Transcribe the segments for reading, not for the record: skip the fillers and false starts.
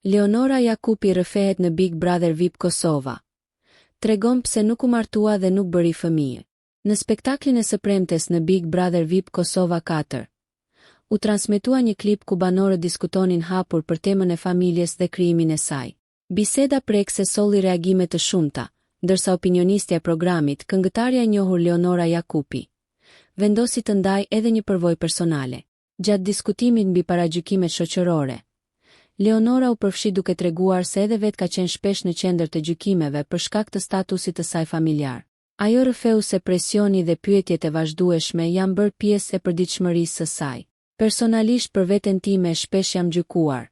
Leonora Jakupi rrëfehet në Big Brother VIP Kosova. Tregon pse nuk u martua dhe nuk bëri fëmijë. Në spektaklin e së premtes në Big Brother VIP Kosova 4, u transmetua një klip ku banorët diskutonin hapur për temën e familjes dhe krijimin e saj. Biseda prekse solli reagime të shumta, ndërsa opinionistja e programit, këngëtarja e njohur Leonora Jakupi, vendosi të ndajë edhe një përvojë personale. Gjatë diskutimit mbi paragjykimet shoqërore, Leonora u përfshi duke treguar se edhe vetë ka qenë shpesh në qendër të gjykimeve për shkak të statusit të saj familjar. Ajo rrëfeu se presioni dhe pyetjet e vazhdueshme janë bërë pjesë e përditshmërisë së saj. Personalisht për veten time shpesh jam gjykuar.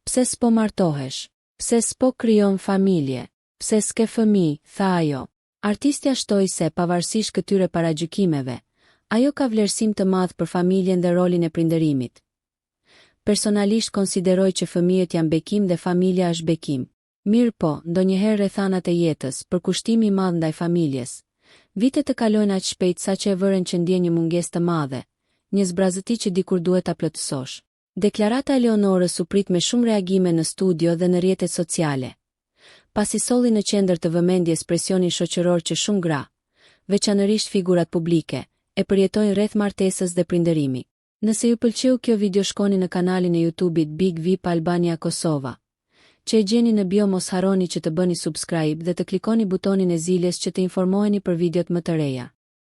Pse s'po martohesh? Pse s'po krijon familje? Pse s'ke fëmijë? Tha ajo. Artistja shtoi se pavarësisht këtyre paragjykimeve, ajo ka vlerësim të madh për familjen dhe rolin e prindërimit. Personalisht konsideroj që fëmijët janë bekim dhe familja është bekim. Mirë po, ndonjëherë rrethanat e jetës, përkushtimi i madh ndaj familjes, vitet të kalojnë aq shpejt saqë e vëren që ndjen një mungesë të madhe, një zbrazëti që dikur duhet ta plotësosh. Deklarata e Leonorës u prit me shumë reagime në studio dhe në rrjetet sociale, pasi solli në qendër të vëmendjes presionin shoqëror që shumë gra, veçanërisht figurat publike, e përjetojnë rreth martesës dhe prindërimi. Nëse ju pëlqeu kjo video, shkoni në kanalin e YouTube-it Big VIP Albania Kosova, që e gjeni në bio. Mos harroni që të bëni subscribe dhe të klikoni butonin e zilës që të informoheni për videot më të reja.